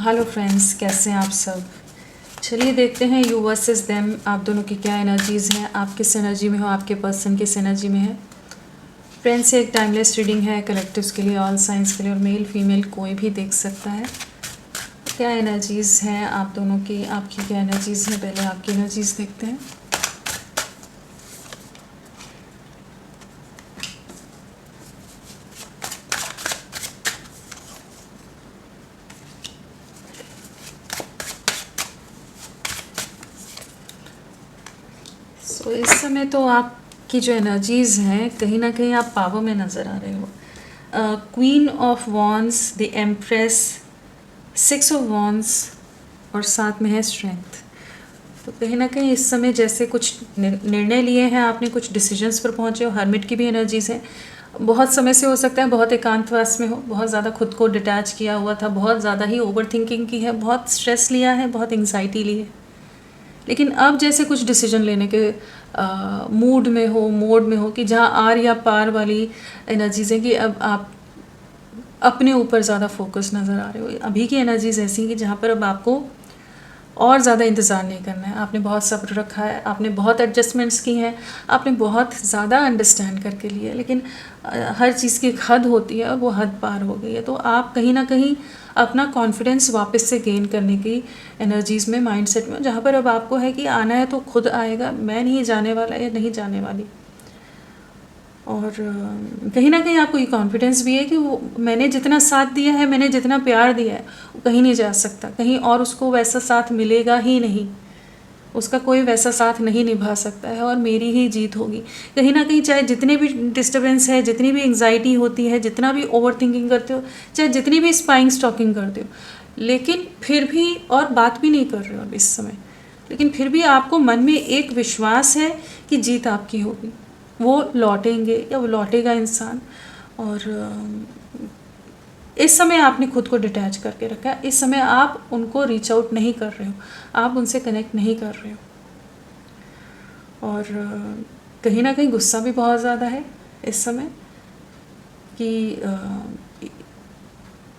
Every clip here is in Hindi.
हेलो फ्रेंड्स, कैसे हैं आप सब। चलिए देखते हैं यू वर्सेस देम, आप दोनों की क्या एनर्जीज़ हैं, आप किस एनर्जी में हो, आपके पर्सन किस एनर्जी में है। फ्रेंड्स, एक टाइमलेस रीडिंग है कलेक्टिव्स के लिए, ऑल साइंस के लिए, और मेल फीमेल कोई भी देख सकता है। क्या एनर्जीज़ हैं आप दोनों की, आपकी क्या एनर्जीज़ हैं, पहले आपकी एनर्जीज़ देखते हैं। इस समय तो आपकी जो एनर्जीज़ हैं, कहीं ना कहीं आप पावर में नज़र आ रहे हो। Queen of wands, the empress, 6 of wands, और साथ में है स्ट्रेंथ। तो कहीं ना कहीं इस समय जैसे कुछ निर्णय लिए हैं आपने, कुछ डिसीजंस पर पहुँचे हो। हर्मिट की भी एनर्जीज़ है। बहुत समय से हो सकता है बहुत एकांतवास में हो, बहुत ज़्यादा खुद को डिटैच किया हुआ था, बहुत ज़्यादा ही ओवर थिंकिंग की है, बहुत स्ट्रेस लिया है, बहुत एंग्जाइटी ली है। लेकिन अब जैसे कुछ डिसीजन लेने के मूड में हो, मोड में हो, कि जहाँ आर या पार वाली एनर्जीज़ हैं कि अब आप अपने ऊपर ज़्यादा फोकस नज़र आ रहे हो। अभी की एनर्जीज़ ऐसी हैं कि जहाँ पर अब आपको और ज़्यादा इंतज़ार नहीं करना है। आपने बहुत सब्र रखा है, आपने बहुत एडजस्टमेंट्स की हैं, आपने बहुत ज़्यादा अंडरस्टैंड करके लिया है, लेकिन हर चीज़ की एक हद होती है और वो हद पार हो गई है। तो आप कहीं ना कहीं अपना कॉन्फिडेंस वापस से गेन करने की एनर्जीज़ में, माइंडसेट में, जहाँ पर अब आपको है कि आना है तो खुद आएगा, मैं नहीं जाने वाला या नहीं जाने वाली। और कहीं ना कहीं आपको ये कॉन्फिडेंस भी है कि वो मैंने जितना साथ दिया है, मैंने जितना प्यार दिया है, वो कहीं नहीं जा सकता, कहीं और उसको वैसा साथ मिलेगा ही नहीं, उसका कोई वैसा साथ नहीं निभा सकता है, और मेरी ही जीत होगी। कहीं ना कहीं चाहे जितने भी डिस्टर्बेंस है, जितनी भी एंग्जाइटी होती है, जितना भी ओवर थिंकिंग करते हो, चाहे जितनी भी स्पाइंग स्टॉकिंग करते हो, लेकिन फिर भी, और बात भी नहीं कर रहे हो अब इस समय, लेकिन फिर भी आपको मन में एक विश्वास है कि जीत आपकी होगी, वो लौटेंगे या वो लौटेगा इंसान। और इस समय आपने खुद को डिटैच करके रखा है। इस समय आप उनको रीच आउट नहीं कर रहे हो, आप उनसे कनेक्ट नहीं कर रहे हो। और कहीं ना कहीं गुस्सा भी बहुत ज़्यादा है इस समय कि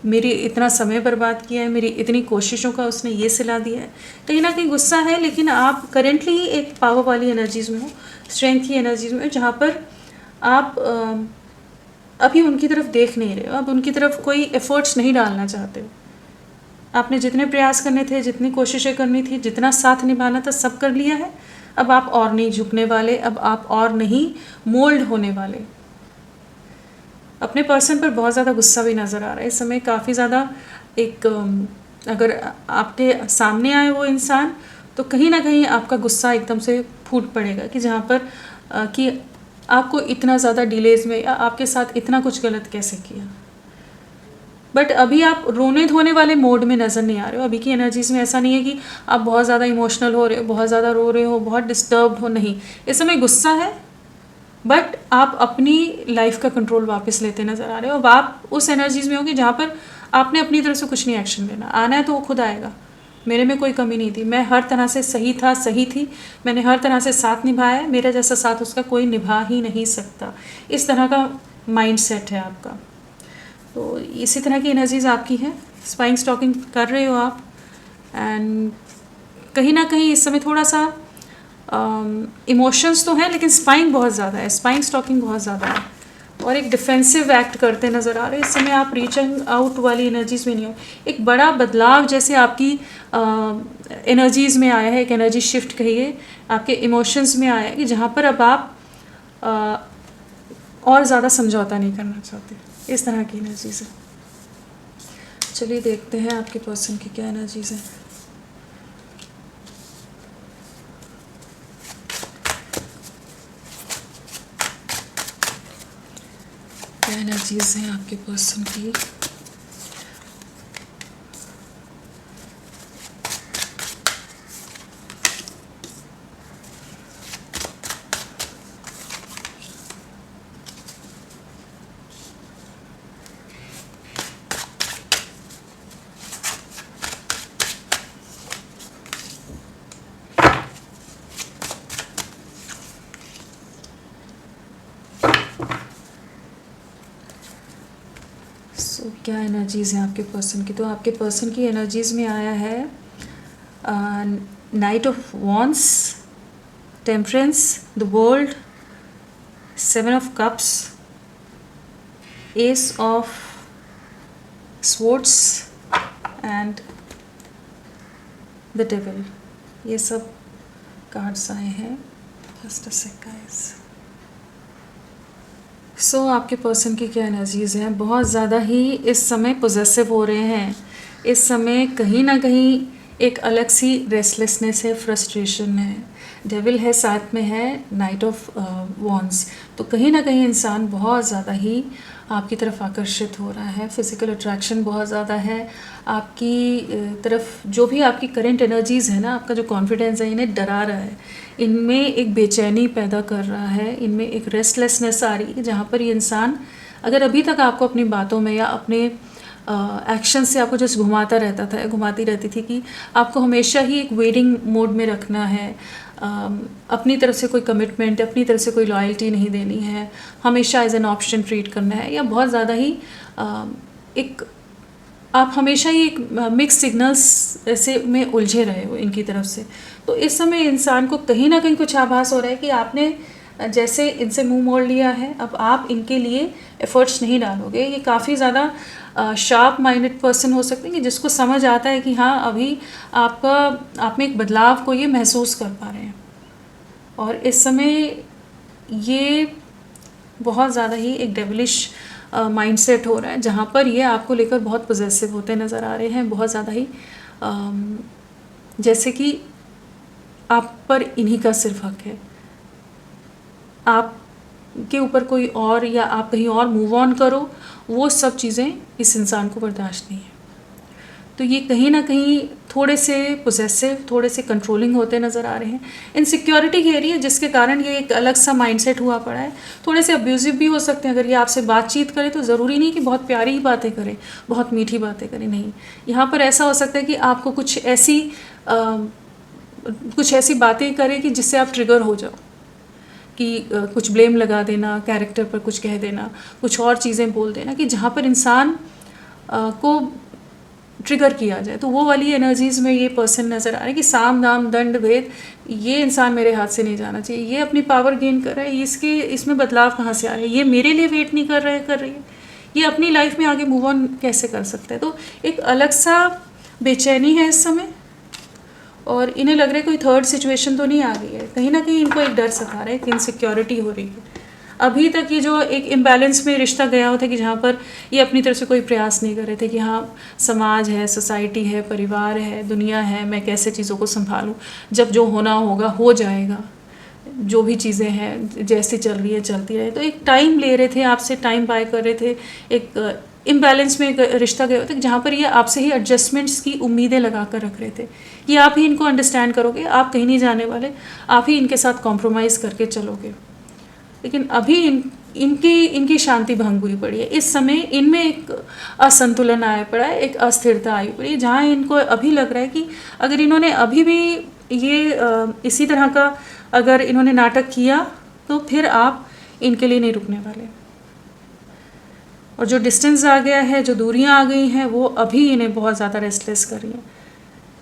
मेरी इतना समय बर्बाद किया है, मेरी इतनी कोशिशों का उसने ये सिला दिया है। कहीं ना कहीं गुस्सा है, लेकिन आप करेंटली एक पावर वाली एनर्जीज़ में हो, स्ट्रेंथ की एनर्जीज़ में, जहाँ पर आप अभी उनकी तरफ देख नहीं रहे हो, अब उनकी तरफ कोई एफर्ट्स नहीं डालना चाहते हो। आपने जितने प्रयास करने थे, जितनी कोशिशें करनी थी, जितना साथ निभाना था, सब कर लिया है। अब आप और नहीं झुकने वाले, अब आप और नहीं मोल्ड होने वाले। अपने पर्सन पर बहुत ज़्यादा गुस्सा भी नज़र आ रहा है इस समय, काफ़ी ज़्यादा। एक अगर आपके सामने आए वो इंसान, तो कहीं ना कहीं आपका गुस्सा एकदम से फूट पड़ेगा, कि जहाँ पर कि आपको इतना ज़्यादा डिलेज में, या आपके साथ इतना कुछ गलत कैसे किया। बट अभी आप रोने धोने वाले मोड में नज़र नहीं आ रहे हो। अभी की एनर्जीज़ में ऐसा नहीं है कि आप बहुत ज़्यादा इमोशनल हो रहे हो, बहुत ज़्यादा रो रहे हो, बहुत डिस्टर्ब्ड हो, नहीं। इस समय गुस्सा है, बट आप अपनी लाइफ का कंट्रोल वापस लेते नज़र आ रहे हो। अब आप उस एनर्जीज़ में हो कि जहाँ पर आपने अपनी तरफ से कुछ नहीं एक्शन लेना, आना है तो वो खुद आएगा। मेरे में कोई कमी नहीं थी, मैं हर तरह से सही था, सही थी, मैंने हर तरह से साथ निभाया है, मेरा जैसा साथ उसका कोई निभा ही नहीं सकता। इस तरह का माइंड सेट है आपका। तो इसी तरह की एनर्जीज़ आपकी हैं। स्पाइंग स्टॉकिंग कर रहे हो आप, एंड कहीं ना कहीं इस समय थोड़ा सा इमोशंस तो हैं, लेकिन स्पाइंग बहुत ज़्यादा है, स्पाइंग स्टॉकिंग बहुत ज़्यादा है, और एक डिफेंसिव एक्ट करते नज़र आ रहे हैं इस समय। आप रीचिंग आउट वाली एनर्जीज़ में नहीं हो। एक बड़ा बदलाव जैसे आपकी एनर्जीज़ में आया है, एक एनर्जी शिफ्ट कहिए, आपके इमोशंस में आया है, कि जहाँ पर अब आप और ज़्यादा समझौता नहीं करना चाहते। इस तरह की एनर्जीज़ है। चलिए देखते हैं आपके पर्सन की क्या एनर्जीज़ हैं। क्या एनर्जीज़ हैं आपके पर्सन की। क्या एनर्जीज़ हैं आपके पर्सन की? तो आपके पर्सन की एनर्जीज़ में आया है night of wands, temperance, the world, 7 of cups, ace of swords and the devil. ये सब कार्ड्स आए हैं. Just a sec guys. सो आपके पर्सन की क्या एनर्जीज़ हैं? बहुत ज़्यादा ही इस समय पोजेसिव हो रहे हैं. इस समय कहीं ना कहीं एक अलग सी रेस्टलेसनेस है, फ्रस्ट्रेशन है. डेविल है, साथ में है नाइट ऑफ वॉन्स. तो कहीं ना कहीं इंसान बहुत ज़्यादा ही आपकी तरफ आकर्षित हो रहा है. फिज़िकल अट्रैक्शन बहुत ज़्यादा है आपकी तरफ. जो भी आपकी करंट एनर्जीज़ है ना, आपका जो कॉन्फिडेंस है, इन्हें डरा रहा है. इनमें एक बेचैनी पैदा कर रहा है. इनमें एक रेस्टलेसनेस आ रही है, जहाँ पर ये इंसान अगर अभी तक आपको अपनी बातों में या अपने एक्शन से आपको जस्ट घुमाता रहता था, घुमाती रहती थी कि आपको हमेशा ही एक वेटिंग मोड में रखना है, अपनी तरफ से कोई कमिटमेंट, अपनी तरफ से कोई लॉयल्टी नहीं देनी है, हमेशा एज एन ऑप्शन ट्रीट करना है, या बहुत ज़्यादा ही एक आप हमेशा ही एक मिक्स सिग्नल्स ऐसे में उलझे रहे हो इनकी तरफ से. तो इस समय इंसान को कहीं ना कहीं कुछ आभास हो रहा है कि आपने जैसे इनसे मुंह मोड़ लिया है, अब आप इनके लिए एफर्ट्स नहीं डालोगे. ये काफ़ी ज़्यादा शार्प माइंडेड पर्सन हो सकते हैं कि जिसको समझ आता है कि हाँ, अभी आप में एक बदलाव को ये महसूस कर पा रहे हैं. और इस समय ये बहुत ज़्यादा ही एक डेविलिश माइंडसेट हो रहा है, जहाँ पर ये आपको लेकर बहुत पॉजेसिव होते नज़र आ रहे हैं. बहुत ज़्यादा ही जैसे कि आप पर इन्हीं का सिर्फ हक है, आप के ऊपर कोई और, या आप कहीं और मूव ऑन करो, वो सब चीज़ें इस इंसान को बर्दाश्त नहीं है. तो ये कहीं ना कहीं थोड़े से पोजेसिव, थोड़े से कंट्रोलिंग होते नज़र आ रहे हैं. इनसिक्योरिटी की एरिया जिसके कारण ये एक अलग सा माइंडसेट हुआ पड़ा है. थोड़े से अब्यूजिव भी हो सकते हैं. अगर ये आपसे बातचीत करें तो ज़रूरी नहीं कि बहुत प्यारी ही बातें करें, बहुत मीठी बातें करें. नहीं, यहाँ पर ऐसा हो सकता है कि आपको कुछ ऐसी बातें करें कि जिससे आप ट्रिगर हो जाओ, कि कुछ ब्लेम लगा देना, कैरेक्टर पर कुछ कह देना, कुछ और चीज़ें बोल देना, कि जहाँ पर इंसान को ट्रिगर किया जाए. तो वो वाली एनर्जीज़ में ये पर्सन नज़र आ रहा है कि साम दाम दंड भेद, ये इंसान मेरे हाथ से नहीं जाना चाहिए. ये अपनी पावर गेन कर रहा है, इसमें बदलाव कहाँ से आ रहा है, ये मेरे लिए वेट नहीं कर रही है, ये अपनी लाइफ में आगे मूव ऑन कैसे कर सकता है. तो एक अलग सा बेचैनी है इस समय, और इन्हें लग रहा है कोई थर्ड सिचुएशन तो नहीं आ गई है. कहीं ना कहीं इनको एक डर सता रहा है, एक इनसिक्योरिटी हो रही है. अभी तक ये जो एक इम्बैलेंस में रिश्ता गया होता है कि जहाँ पर ये अपनी तरफ से कोई प्रयास नहीं कर रहे थे कि हाँ, समाज है, सोसाइटी है, परिवार है, दुनिया है, मैं कैसे चीज़ों को संभालूं, जब जो होना होगा हो जाएगा, जो भी चीज़ें हैं जैसे चल रही है चलती रहे. तो एक टाइम ले रहे थे आपसे, टाइम बाय कर रहे थे. एक इम्बैलेंस में एक रिश्ता गया होता है जहाँ पर ये आपसे ही एडजस्टमेंट्स की उम्मीदें लगा कर रख रहे थे कि आप ही इनको अंडरस्टैंड करोगे, आप कहीं नहीं जाने वाले, आप ही इनके साथ कॉम्प्रोमाइज़ करके चलोगे. लेकिन अभी इनकी शांति भंग हुई पड़ी है. इस समय इनमें एक असंतुलन आया पड़ा है, एक अस्थिरता आई पड़ी है, जहाँ इनको अभी लग रहा है कि अगर इन्होंने अभी भी ये इसी तरह का अगर इन्होंने नाटक किया तो फिर आप इनके लिए नहीं रुकने वाले. और जो डिस्टेंस आ गया है, जो दूरियां आ गई हैं, वो अभी इन्हें बहुत ज़्यादा रेस्टलेस कर रही हैं.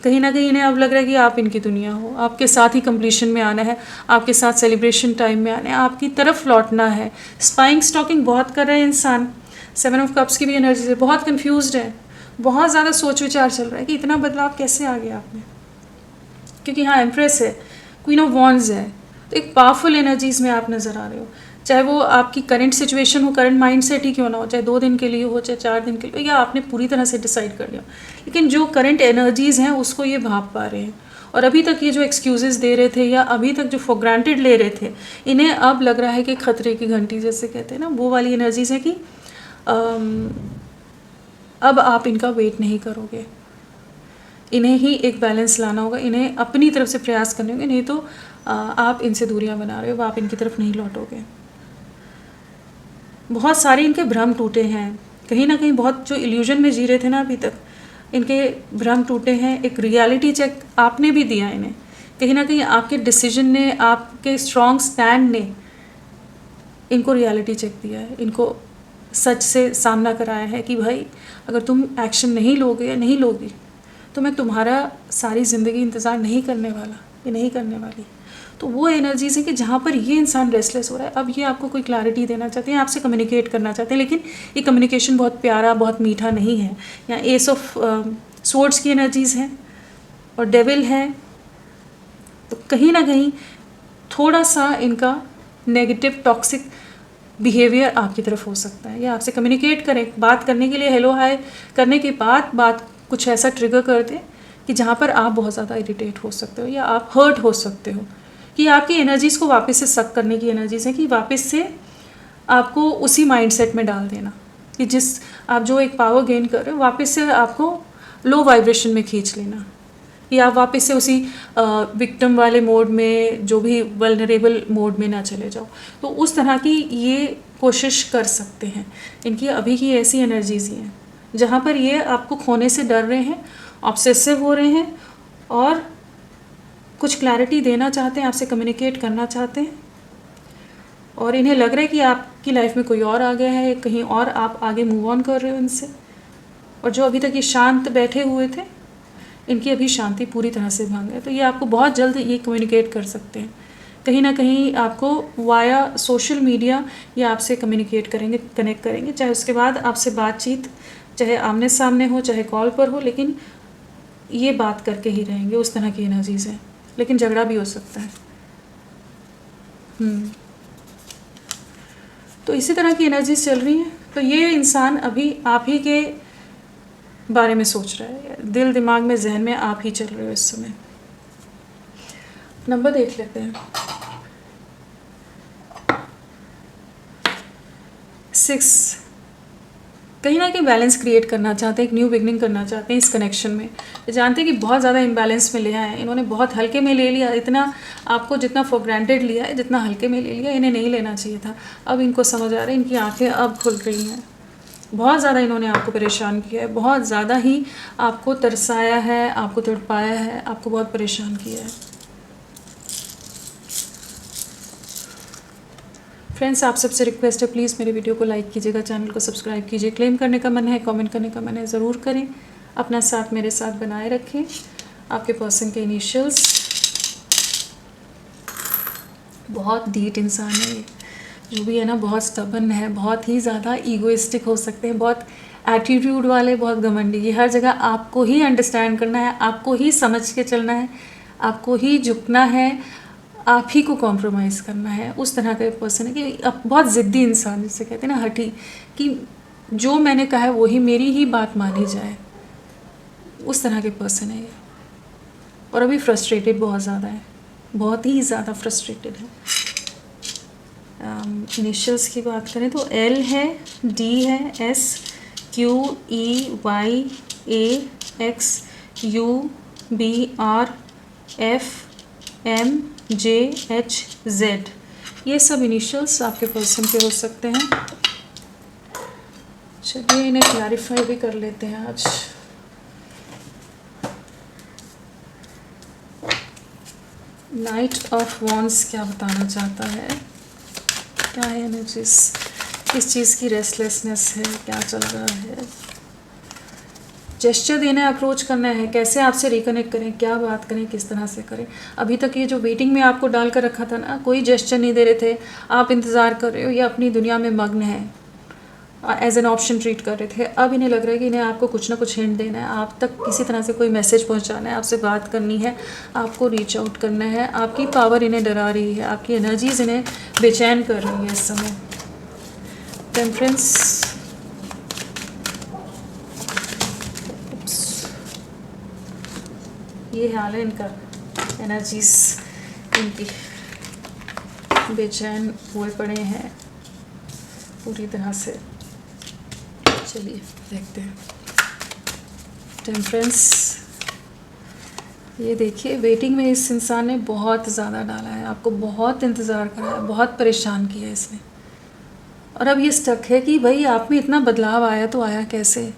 कहीं ना कहीं इन्हें अब लग रहा है कि आप इनकी दुनिया हो, आपके साथ ही कंप्लीशन में आना है, आपके साथ सेलिब्रेशन टाइम में आना है, आपकी तरफ लौटना है. स्पाइंग स्टॉकिंग बहुत कर रहा है इंसान. 7 ऑफ कप्स की भी एनर्जी से बहुत कंफ्यूज्ड है, बहुत ज़्यादा सोच विचार चल रहा है कि इतना बदलाव कैसे आ गया आप में. क्योंकि हाँ, एम्प्रेस है, क्वीन ऑफ वॉन्ड्स है. तो एक पावरफुल एनर्जीज़ में आप नज़र आ रहे हो, चाहे वो आपकी करंट सिचुएशन हो, करंट माइंडसेट ही क्यों ना हो, चाहे 2 दिन के लिए हो, चाहे 4 दिन के लिए हो, या आपने पूरी तरह से डिसाइड कर लिया. लेकिन जो करंट एनर्जीज़ हैं उसको ये भाप पा रहे हैं. और अभी तक ये जो एक्सक्यूज़ेस दे रहे थे, या अभी तक जो फॉर ग्रांटेड ले रहे थे, इन्हें अब लग रहा है कि खतरे की घंटी जैसे कहते हैं ना, वो वाली एनर्जीज़ है कि अब आप इनका वेट नहीं करोगे. इन्हें ही एक बैलेंस लाना होगा, इन्हें अपनी तरफ से प्रयास करने होंगे, नहीं तो आप इनसे दूरियां बना रहे हो, आप इनकी तरफ नहीं लौटोगे. बहुत सारे इनके भ्रम टूटे हैं. कहीं ना कहीं बहुत जो इल्यूजन में जी रहे थे ना अभी तक, इनके भ्रम टूटे हैं. एक रियलिटी चेक आपने भी दिया इन्हें. कहीं ना कहीं आपके डिसीजन ने, आपके स्ट्रॉन्ग स्टैंड ने इनको रियलिटी चेक दिया है. इनको सच से सामना कराया है कि भाई अगर तुम एक्शन नहीं लोगे या नहीं लोगी तो मैं तुम्हारा सारी ज़िंदगी इंतज़ार नहीं करने वाला या नहीं करने वाली। तो वो एनर्जीज है कि जहाँ पर ये इंसान रेस्टलेस हो रहा है, अब ये आपको कोई क्लैरिटी देना चाहते हैं, आपसे कम्युनिकेट करना चाहते हैं, लेकिन ये कम्युनिकेशन बहुत प्यारा, बहुत मीठा नहीं है। यहाँ एस ऑफ स्वॉर्ड्स की एनर्जीज़ हैं और डेविल है, तो कहीं ना कहीं थोड़ा सा इनका नेगेटिव टॉक्सिक बिहेवियर आपकी तरफ हो सकता है, या आपसे कम्युनिकेट करें, बात करने के लिए हेलो हाय करने के बाद बात कुछ ऐसा ट्रिगर कर दे कि जहाँ पर आप बहुत ज़्यादा इरिटेट हो सकते हो या आप हर्ट हो सकते हो, कि आपकी एनर्जीज़ को वापस से सक करने की एनर्जीज़ है, कि वापस से आपको उसी माइंडसेट में डाल देना कि जिस आप जो एक पावर गेन कर रहे हो वापस से आपको लो वाइब्रेशन में खींच लेना, या आप वापस से उसी विक्टिम वाले मोड में, जो भी वल्नरेबल मोड में ना चले जाओ। तो उस तरह की ये कोशिश कर सकते हैं। इनकी अभी की ऐसी एनर्जीज ही हैं जहाँ पर ये आपको खोने से डर रहे हैं, ऑब्सेसिव हो रहे हैं और कुछ क्लैरिटी देना चाहते हैं, आपसे कम्युनिकेट करना चाहते हैं, और इन्हें लग रहा है कि आपकी लाइफ में कोई और आ गया है, कहीं और आप आगे मूव ऑन कर रहे हो इनसे। और जो अभी तक ये शांत बैठे हुए थे, इनकी अभी शांति पूरी तरह से भंग है। तो ये आपको बहुत जल्द ये कम्युनिकेट कर सकते हैं, कहीं ना कहीं आपको वाया सोशल मीडिया या आपसे कम्युनिकेट करेंगे, कनेक्ट करेंगे, चाहे उसके बाद आपसे बातचीत चाहे आमने सामने हो चाहे कॉल पर हो, लेकिन ये बात करके ही रहेंगे। उस तरह की एनर्जीज हैं, लेकिन झगड़ा भी हो सकता है। तो इसी तरह की एनर्जीज चल रही हैं। तो ये इंसान अभी आप ही के बारे में सोच रहा है, दिल दिमाग में जहन में आप ही चल रहे हो इस समय। नंबर देख लेते हैं। 6 कहीं ना कहीं बैलेंस क्रिएट करना चाहते हैं, एक न्यू बिगनिंग करना चाहते हैं इस कनेक्शन में। जानते हैं कि बहुत ज़्यादा इम्बैलेंस में ले आए हैं इन्होंने, बहुत हल्के में ले लिया, इतना आपको जितना फॉर ग्रांटेड लिया है, जितना हल्के में ले लिया, इन्हें नहीं लेना चाहिए था। अब इनको समझ आ रहा है, इनकी आंखें अब खुल रही हैं। बहुत ज़्यादा इन्होंने आपको परेशान किया है, बहुत ज़्यादा ही आपको तरसाया है, आपको तड़पाया है, आपको बहुत परेशान किया है। फ्रेंड्स, आप सबसे रिक्वेस्ट है, प्लीज़ मेरे वीडियो को लाइक कीजिएगा, चैनल को सब्सक्राइब कीजिए। क्लेम करने का मन है, कमेंट करने का मन है, ज़रूर करें। अपना साथ मेरे साथ बनाए रखें। आपके पर्सन के इनिशियल्स, बहुत ढीठ इंसान है ये, जो भी है ना, बहुत स्टबन है, बहुत ही ज़्यादा ईगोइस्टिक हो सकते हैं, बहुत एटीट्यूड वाले, बहुत घमंडी। ये हर जगह आपको ही अंडरस्टैंड करना है, आपको ही समझ के चलना है, आपको ही झुकना है, आप ही को कॉम्प्रोमाइज़ करना है। उस तरह का पर्सन है कि अब बहुत ज़िद्दी इंसान, जिसे कहते हैं ना हठी, कि जो मैंने कहा है वही मेरी ही बात मानी जाए, उस तरह के पर्सन है ये। और अभी फ्रस्ट्रेटेड बहुत ज़्यादा है, बहुत ही ज़्यादा फ्रस्ट्रेटेड है। इनिशियल्स की बात करें तो L है, D है, S, Q, E, Y, A, X, U, B, R, F, M, J, H, Z, ये सब इनिशियल्स आपके पर्सन के हो सकते हैं। चलिए इन्हें क्लैरिफाई भी कर लेते हैं आज। नाइट ऑफ वॉन्ड्स क्या बताना चाहता है, क्या है एनर्जीज, किस चीज़ की रेस्टलेसनेस है, क्या चल रहा है। जेस्चर देना है, अप्रोच करना है, कैसे आपसे रिकनेक्ट करें, क्या बात करें, किस तरह से करें। अभी तक ये जो वेटिंग में आपको डाल कर रखा था ना, कोई जेस्चर नहीं दे रहे थे, आप इंतज़ार कर रहे हो या अपनी दुनिया में मग्न है, एज एन ऑप्शन ट्रीट कर रहे थे। अब इन्हें लग रहा है कि इन्हें आपको कुछ ना कुछ हिंट देना है, आप तक किसी तरह से कोई मैसेज पहुंचाना है, आपसे बात करनी है, आपको रीच आउट करना है। आपकी पावर इन्हें डरा रही है, आपकी एनर्जीज इन्हें बेचैन कर रही है इस समय। टेम्परेंस, ये हाल है इनका, एनर्जीज इनकी बेचैन हुए पड़े हैं पूरी तरह से। चलिए देखते हैं। टेम्परेंस, ये देखिए वेटिंग में इस इंसान ने बहुत ज़्यादा डाला है, आपको बहुत इंतज़ार करा है, बहुत परेशान किया है इसने, और अब ये स्टक है कि भाई आप में इतना बदलाव आया तो आया कैसे।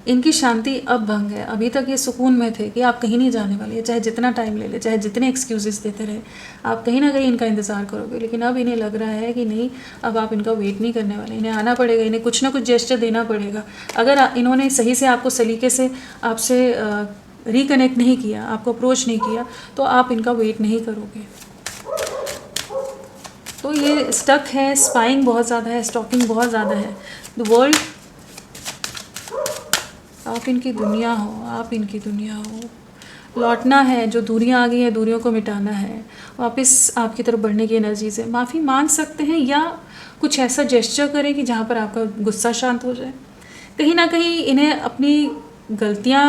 इनकी शांति अब भंग है। अभी तक ये सुकून में थे कि आप कहीं नहीं जाने वाले, चाहे जितना टाइम ले ले, चाहे जितने एक्सक्यूजेस देते रहे, आप कहीं ना कहीं इनका इंतज़ार करोगे। लेकिन अब इन्हें लग रहा है कि नहीं, अब आप इनका वेट नहीं करने वाले, इन्हें आना पड़ेगा, इन्हें कुछ ना कुछ जेस्चर देना पड़ेगा। अगर इन्होंने सही से आपको सलीके से आपसे रिकनेक्ट नहीं किया, आपको अप्रोच नहीं किया, तो आप इनका वेट नहीं करोगे। तो ये स्टक है, स्पाइंग बहुत ज़्यादा है, स्टॉकिंग बहुत ज़्यादा है। द वर्ल्ड, आप इनकी दुनिया हो, आप इनकी दुनिया हो। लौटना है, जो दूरियां आ गई हैं दूरियों को मिटाना है, वापस आपकी तरफ बढ़ने की एनर्जीज है। माफ़ी मांग सकते हैं या कुछ ऐसा जेस्चर करें कि जहाँ पर आपका गुस्सा शांत हो जाए। कहीं ना कहीं इन्हें अपनी गलतियाँ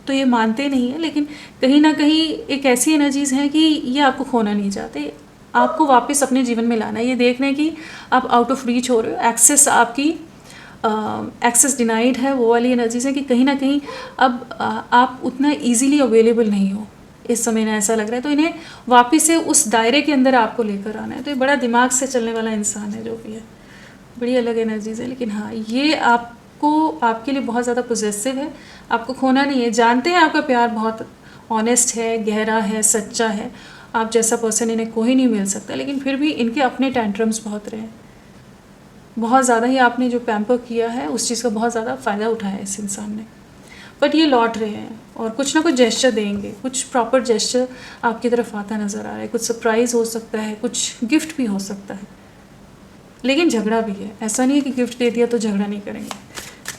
तो ये मानते नहीं हैं, लेकिन कहीं ना कहीं एक ऐसी एनर्जीज़ हैं कि ये आपको खोना नहीं चाहते, आपको वापस अपने जीवन में लाना है। ये देख रहे हैं कि आप आउट ऑफ रीच हो रहे हो, एक्सेस आपकी एक्सेस डिनाइड है, वो वाली एनर्जीज है कि कहीं ना कहीं अब आप उतना इजीली अवेलेबल नहीं हो इस समय, इन्हें ऐसा लग रहा है। तो इन्हें वापस से उस दायरे के अंदर आपको लेकर आना है। तो ये बड़ा दिमाग से चलने वाला इंसान है जो भी है, बड़ी अलग एनर्जीज है। लेकिन हाँ, ये आपको, आपके लिए बहुत ज़्यादा पोजेसिव है, आपको खोना नहीं है। जानते हैं आपका प्यार बहुत ऑनेस्ट है, गहरा है, सच्चा है, आप जैसा पर्सन इन्हें कोई नहीं मिल सकता। लेकिन फिर भी इनके अपने टेंट्रम्स बहुत रहे, बहुत ज़्यादा ही आपने जो पैम्पर किया है उस चीज़ का बहुत ज़्यादा फ़ायदा उठाया है इस इंसान ने। बट ये लौट रहे हैं और कुछ ना कुछ जेस्चर देंगे, कुछ प्रॉपर जेस्चर आपकी तरफ आता नज़र आ रहा है। कुछ सरप्राइज़ हो सकता है, कुछ गिफ्ट भी हो सकता है, लेकिन झगड़ा भी है। ऐसा नहीं है कि गिफ्ट दे दिया तो झगड़ा नहीं करेंगे,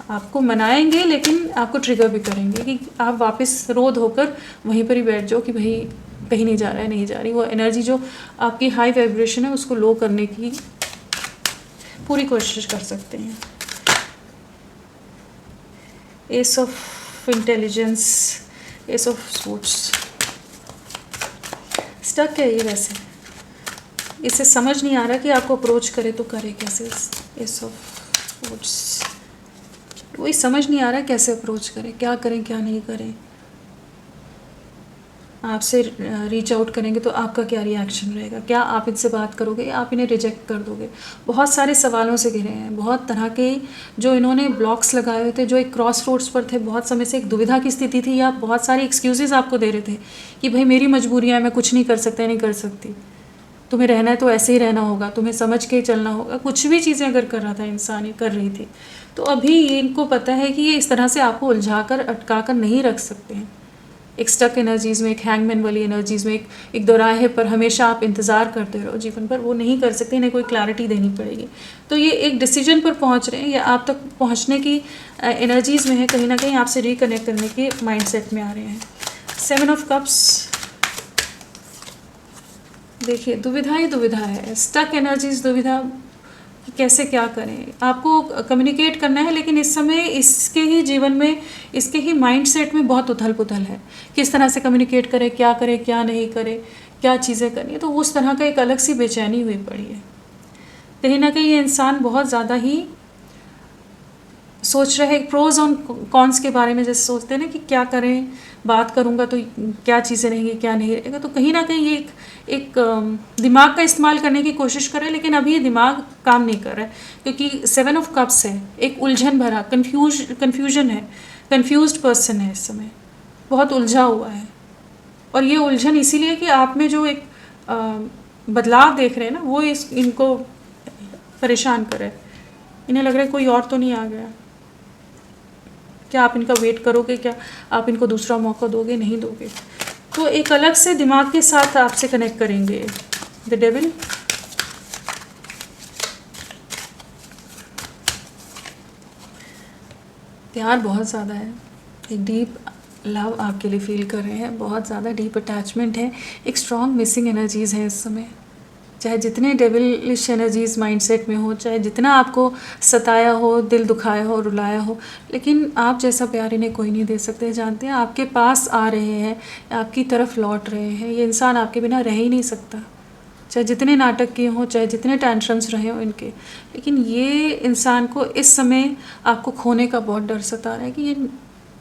आपको मनाएंगे, लेकिन आपको ट्रिगर भी करेंगे कि आप वापस रोध होकर वहीं पर ही बैठ जाओ कि भाई कहीं नहीं जा रहा है, नहीं जा रही। वो एनर्जी जो आपकी हाई वाइब्रेशन है उसको लो करने की पूरी कोशिश कर सकते हैं। Ace of intelligence, ace of sorts, stuck है ये। वैसे इसे समझ नहीं आ रहा कि आपको अप्रोच करे तो करे कैसे। एस ऑफ सोर्ट्स, वही समझ नहीं आ रहा कैसे अप्रोच करें, क्या करें क्या नहीं करें। आपसे रीच आउट करेंगे तो आपका क्या रिएक्शन रहेगा, क्या आप इनसे बात करोगे या आप इन्हें रिजेक्ट कर दोगे। बहुत सारे सवालों से घिरे हैं, बहुत तरह के जो इन्होंने ब्लॉक्स लगाए हुए थे, जो एक क्रॉस रोड्स पर थे, बहुत समय से एक दुविधा की स्थिति थी, या बहुत सारी एक्सक्यूजेज आपको दे रहे थे कि भाई मेरी मजबूरियाँ हैं, मैं कुछ नहीं कर सकता, नहीं कर सकती, तुम्हें रहना है तो ऐसे ही रहना होगा, तुम्हें समझ के ही चलना होगा। कुछ भी चीज़ें अगर कर रहा था इंसान, ये कर रही थी, तो अभी इनको पता है कि ये इस तरह से आपको उलझा कर अटका कर नहीं रख सकते हैं। एक स्टक एनर्जीज़ में, एक हैंगमैन वाली एनर्जीज़ में, एक दोराहे पर हमेशा आप इंतज़ार करते रहो जीवन पर, वो नहीं कर सकते, इन्हें कोई क्लैरिटी देनी पड़ेगी। तो ये एक डिसीजन पर पहुंच रहे हैं, या आप तक पहुंचने की एनर्जीज़ में है, कहीं ना कहीं आपसे रिकनेक्ट करने के माइंडसेट में आ रहे हैं। 7 ऑफ कप्स, देखिए दुविधा ही दुविधा है, स्टक एनर्जीज दुविधा, कैसे क्या करें। आपको कम्युनिकेट करना है, लेकिन इस समय इसके ही जीवन में, इसके ही माइंडसेट में बहुत उथल पुथल है, किस तरह से कम्युनिकेट करें, क्या नहीं करें, क्या चीज़ें करनी है। तो उस तरह का एक अलग सी बेचैनी हुई पड़ी है। कहीं ना कहीं ये इंसान बहुत ज़्यादा ही सोच रहे हैं प्रोज और कॉन्स के बारे में, जैसे सोचते हैं ना कि क्या करें, बात करूंगा तो क्या चीज़ें रहेंगी, क्या नहीं रहेगा। तो कहीं ना कहीं ये एक दिमाग का इस्तेमाल करने की कोशिश कर रहे हैं, लेकिन अभी ये दिमाग काम नहीं कर रहा है, क्योंकि 7 ऑफ कप्स है, एक उलझन भरा कन्फ्यूजन है, कन्फ्यूज्ड पर्सन है इस समय, बहुत उलझा हुआ है। और ये उलझन इसीलिए कि आप में जो एक बदलाव देख रहे हैं ना, वो इनको परेशान करे। इन्हें लग रहा है कोई और तो नहीं आ गया। क्या आप इनका वेट करोगे, क्या आप इनको दूसरा मौका दोगे, नहीं दोगे। तो एक अलग से दिमाग के साथ आपसे कनेक्ट करेंगे। द डेविल, प्यार बहुत ज़्यादा है, एक डीप लव आपके लिए फील कर रहे हैं, बहुत ज़्यादा डीप अटैचमेंट है, एक स्ट्रॉन्ग मिसिंग एनर्जीज़ है इस समय। चाहे जितने डेविलिश एनर्जीज़ माइंडसेट में हो, चाहे जितना आपको सताया हो, दिल दुखाया हो, रुलाया हो, लेकिन आप जैसा प्यार इन्हें कोई नहीं दे सकते। जानते हैं आपके पास आ रहे हैं, आपकी तरफ लौट रहे हैं। ये इंसान आपके बिना रह ही नहीं सकता, चाहे जितने नाटक किए हों, चाहे जितने टेंट्रम्स रहे हों इनके। लेकिन ये इंसान को इस समय आपको खोने का बहुत डर सता रहा है कि ये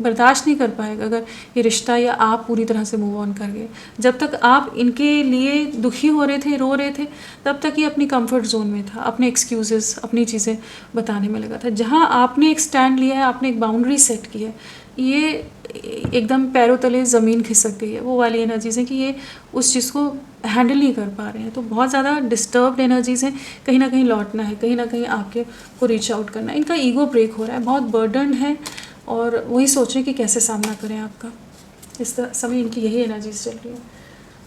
बर्दाश्त नहीं कर पाएगा अगर ये रिश्ता या आप पूरी तरह से मूव ऑन कर गए। जब तक आप इनके लिए दुखी हो रहे थे, रो रहे थे, तब तक ये अपनी कंफर्ट जोन में था, अपने एक्सक्यूज़ेस, अपनी चीज़ें बताने में लगा था। जहाँ आपने एक स्टैंड लिया है, आपने एक बाउंड्री सेट की है, ये एकदम पैरों तले ज़मीन खिसक गई है। वो वाली एनर्जीज़ हैं कि ये उस चीज़ को हैंडल नहीं कर पा रहे हैं। तो बहुत ज़्यादा डिस्टर्ब्ड एनर्जीज़ हैं, कहीं ना कहीं लौटना है, कहीं ना कहीं आपके को रीच आउट करना है। इनका ईगो ब्रेक हो रहा है, बहुत बर्डन है, और वही सोच रहे हैं कि कैसे सामना करें आपका। इस समय इनकी यही एनर्जीज चल रही है।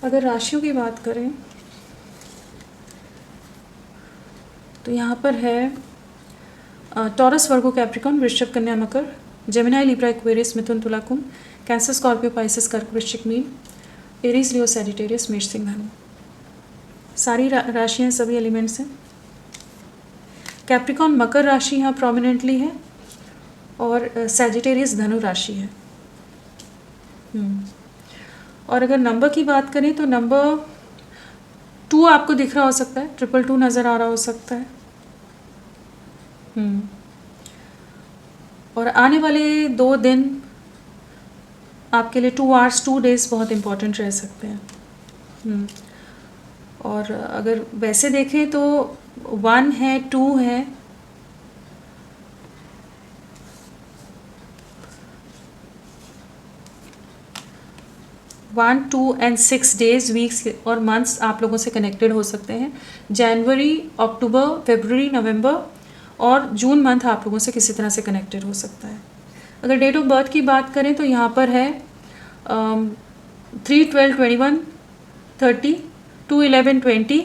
अगर राशियों की बात करें तो यहाँ पर है टॉरस, वर्गो, कैप्रिकॉर्न, वृश्चिक, कन्या, मकर, जेमिनाई, लिब्रा, एक्वेरियस, मिथुन, तुला, कुंभ, कैंसर, स्कॉर्पियो, पाइसेस, कर्क, वृश्चिक, मीन, एरीज, लियो, सैजिटेरियस, मेष, सिंह, धनु। सारी राशियाँ, सभी एलिमेंट्स हैं। कैप्रिकॉर्न मकर राशि यहाँ प्रोमिनेंटली है, और सैजिटेरियस धनु राशि है। और अगर नंबर की बात करें तो नंबर 2 आपको दिख रहा हो सकता है, 222 नज़र आ रहा हो सकता है। और आने वाले 2 दिन आपके लिए 2 आवर्स 2 डेज बहुत इम्पोर्टेंट रह सकते हैं। और अगर वैसे देखें तो 1 है, 2 है, 1, 2 and 6 days, वीक्स और मंथ्स आप लोगों से कनेक्टेड हो सकते हैं। जनवरी, अक्टूबर, फरवरी, नवंबर और जून मंथ आप लोगों से किसी तरह से कनेक्टेड हो सकता है। अगर डेट ऑफ बर्थ की बात करें तो यहाँ पर है 3/12/21, 30, 2/11/20,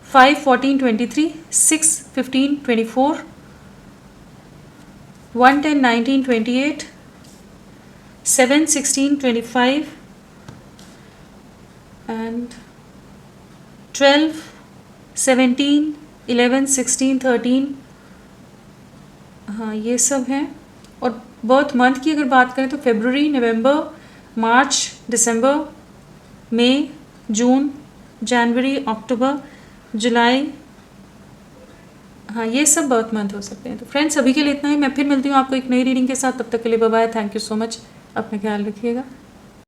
5/14/23, 6/15/24, 1/10/19/28, 7/16/25 and 12, 17, 11, 16, 13, हाँ ये सब हैं। और बर्थ मंथ की अगर बात करें तो फरवरी, नवंबर, मार्च, दिसंबर, मई, जून, जनवरी, अक्टूबर, जुलाई, हाँ ये सब बर्थ मंथ हो सकते हैं। तो फ्रेंड्स, अभी के लिए इतना ही। मैं फिर मिलती हूँ आपको एक नई रीडिंग के साथ। तब तक के लिए bye bye. Thank you so much. अपना ख्याल रखिएगा।